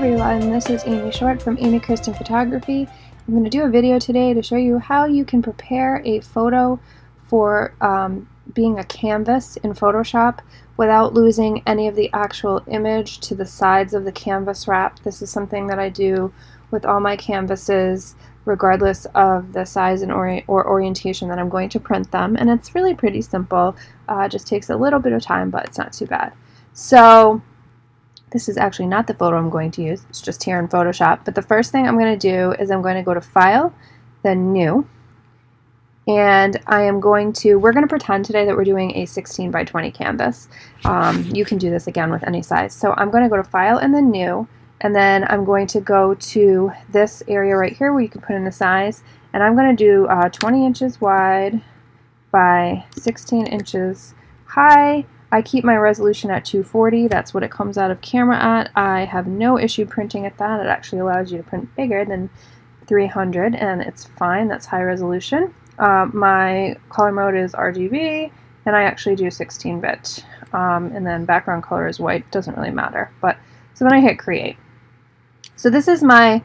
everyone, this is Amy Short from Amy Kristen Photography. I'm going to do a video today to show you how you can prepare a photo for being a canvas in Photoshop without losing any of the actual image to the sides of the canvas wrap. This is something that I do with all my canvases regardless of the size and or orientation that I'm going to print them, and it's really pretty simple. Just takes a little bit of time, but it's not too bad. So this is actually not the photo I'm going to use, it's just here in Photoshop. But the first thing I'm going to do is I'm going to go to File, then New, and we're going to pretend today that we're doing a 16 by 20 canvas. You can do this again with any size. So I'm going to go to File and then New, and then I'm going to go to this area right here where you can put in the size, and I'm going to do 20 inches wide by 16 inches high. I keep my resolution at 240, that's what it comes out of camera at. I have no issue printing at that. It actually allows you to print bigger than 300 and it's fine, that's high resolution. My color mode is RGB and I actually do 16-bit. And then background color is white, doesn't really matter. So then I hit create. So this is my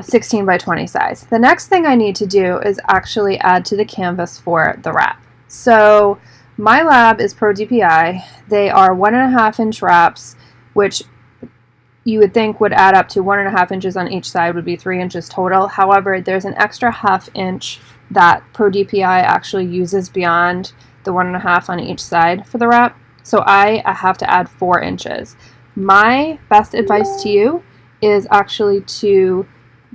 16 by 20 size. The next thing I need to do is actually add to the canvas for the wrap. So my lab is Pro DPI. They are 1.5 inch wraps, which you would think would add up to 1.5 inches on each side, would be 3 inches total. However, there's an extra 1/2 inch that Pro DPI actually uses beyond the 1.5 on each side for the wrap. So I have to add 4 inches. My best advice to you is actually to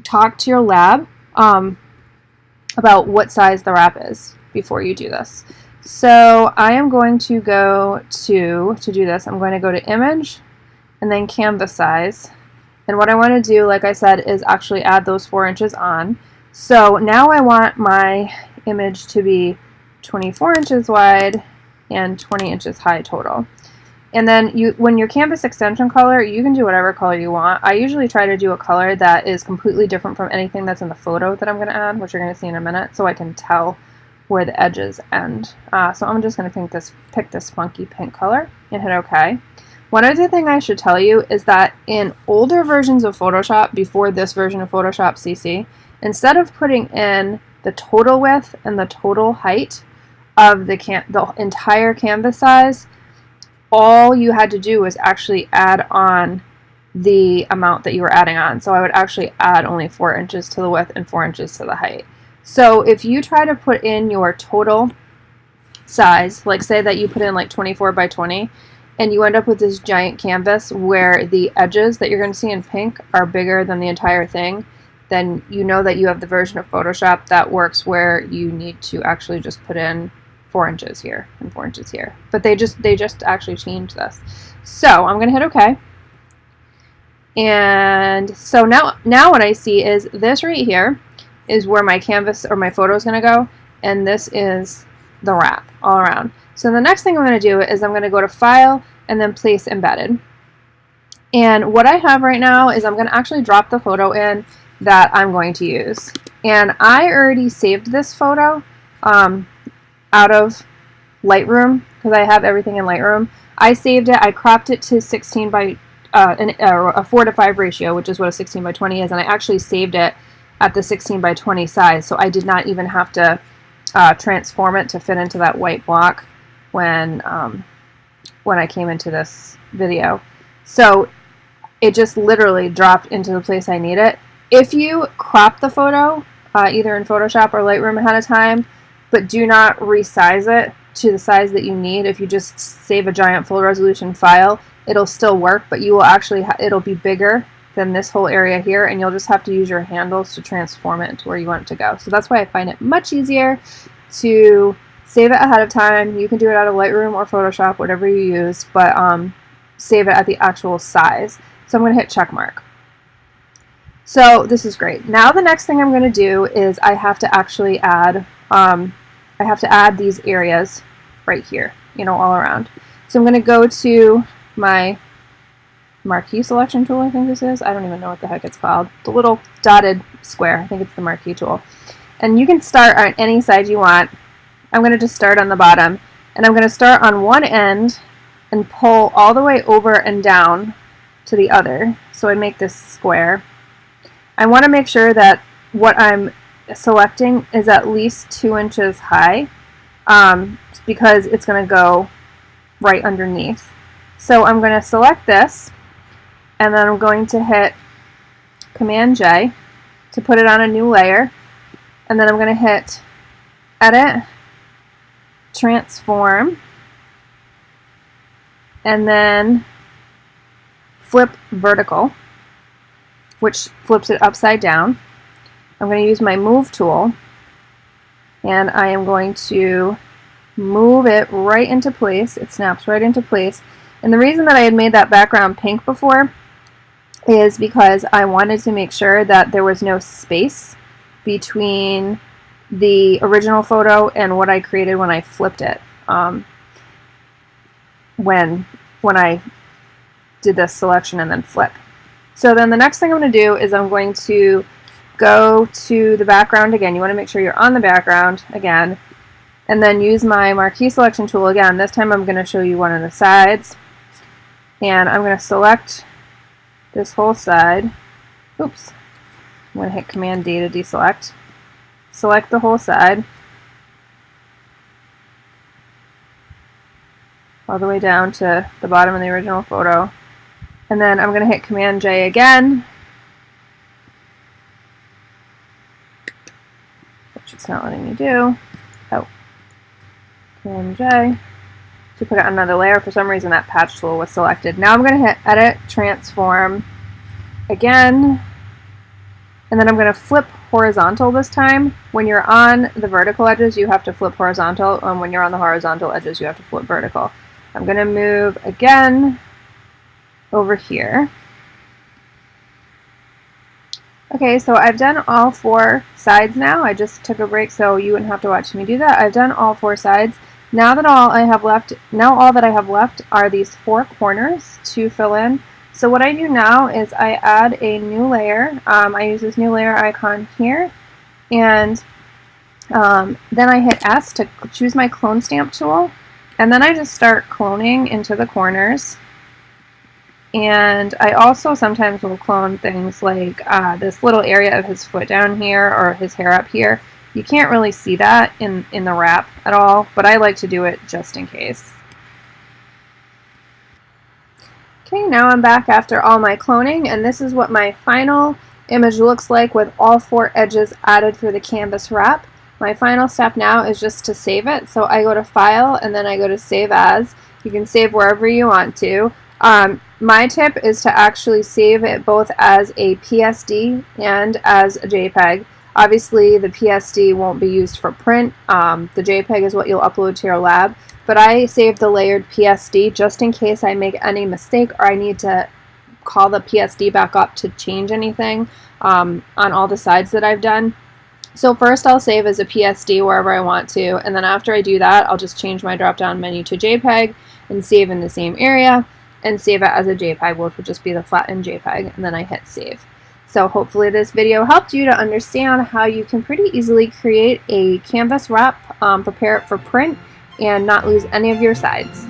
talk to your lab about what size the wrap is before you do this. So I am going to go to do this, I'm going to go to Image and then Canvas Size. And what I want to do, like I said, is actually add those 4 inches on. So now I want my image to be 24 inches wide and 20 inches high total. And then when your canvas extension color, you can do whatever color you want. I usually try to do a color that is completely different from anything that's in the photo that I'm going to add, which you're going to see in a minute, so I can tell where the edges end. So I'm just going to pick this funky pink color and hit OK. One other thing I should tell you is that in older versions of Photoshop, before this version of Photoshop CC, instead of putting in the total width and the total height of the entire canvas size, all you had to do was actually add on the amount that you were adding on. So I would actually add only 4 inches to the width and 4 inches to the height. So if you try to put in your total size, like say that you put in like 24 by 20, and you end up with this giant canvas where the edges that you're going to see in pink are bigger than the entire thing, then you know that you have the version of Photoshop that works where you need to actually just put in 4 inches here and 4 inches here. But they just actually changed this. So I'm going to hit OK. And so now what I see is this right here is where my canvas or my photo is going to go, and this is the wrap all around. So the next thing I'm going to do is I'm going to go to File and then Place Embedded. And what I have right now is I'm going to actually drop the photo in that I'm going to use. And I already saved this photo out of Lightroom because I have everything in Lightroom. I saved it, I cropped it to 16 by a 4:5 ratio, which is what a 16 by 20 is, and I actually saved it at the 16 by 20 size, so I did not even have to transform it to fit into that white block when I came into this video. So it just literally dropped into the place I need it. If you crop the photo, either in Photoshop or Lightroom ahead of time, but do not resize it to the size that you need, if you just save a giant full resolution file, it'll still work, but you will actually, it'll be bigger than this whole area here, and you'll just have to use your handles to transform it to where you want it to go. So that's why I find it much easier to save it ahead of time. You can do it out of Lightroom or Photoshop, whatever you use, but save it at the actual size. So I'm going to hit check mark. So this is great. Now the next thing I'm going to do is I have to actually add these areas right here, all around. So I'm going to go to my Marquee selection tool, I think this is. I don't even know what the heck it's called. The little dotted square, I think it's the Marquee tool. And you can start on any side you want. I'm going to just start on the bottom, and I'm going to start on one end and pull all the way over and down to the other. So I make this square. I want to make sure that what I'm selecting is at least 2 inches high, because it's going to go right underneath. So I'm going to select this, and then I'm going to hit Command J to put it on a new layer, and then I'm going to hit Edit, Transform, and then Flip Vertical, which flips it upside down. I'm going to use my Move tool, and I am going to move it right into place. It snaps right into place. And the reason that I had made that background pink before is because I wanted to make sure that there was no space between the original photo and what I created when I flipped it, when I did this selection and then flip. So then the next thing I'm going to do is I'm going to go to the background again. You want to make sure you're on the background again, and then use my Marquee selection tool again. This time I'm going to show you one of the sides, and I'm going to select this whole side. Oops. I'm going to hit Command D to deselect. Select the whole side all the way down to the bottom of the original photo. And then I'm going to hit Command J again, which it's not letting me do. Oh, Command J to put it on another layer. For some reason that patch tool was selected. Now I'm going to hit Edit, Transform again, and then I'm going to flip horizontal this time. When you're on the vertical edges, you have to flip horizontal, and when you're on the horizontal edges, you have to flip vertical. I'm going to move again over here. Okay, so I've done all 4 sides now. I just took a break so you wouldn't have to watch me do that. I've done all 4 sides. Now that all that I have left are these 4 corners to fill in. So what I do now is I add a new layer. I use this new layer icon here, and then I hit S to choose my clone stamp tool, and then I just start cloning into the corners. And I also sometimes will clone things like this little area of his foot down here or his hair up here. You can't really see that in the wrap at all, but I like to do it just in case. Okay, now I'm back after all my cloning, and this is what my final image looks like with all 4 edges added for the canvas wrap. My final step now is just to save it. So I go to File, and then I go to Save As. You can save wherever you want to. My tip is to actually save it both as a PSD and as a JPEG. Obviously the PSD won't be used for print. The JPEG is what you'll upload to your lab, but I save the layered PSD just in case I make any mistake or I need to call the PSD back up to change anything on all the sides that I've done. So first I'll save as a PSD wherever I want to, and then after I do that I'll just change my drop down menu to JPEG and save in the same area, and save it as a JPEG, which would just be the flattened JPEG, and then I hit save. So hopefully this video helped you to understand how you can pretty easily create a canvas wrap, prepare it for print, and not lose any of your sides.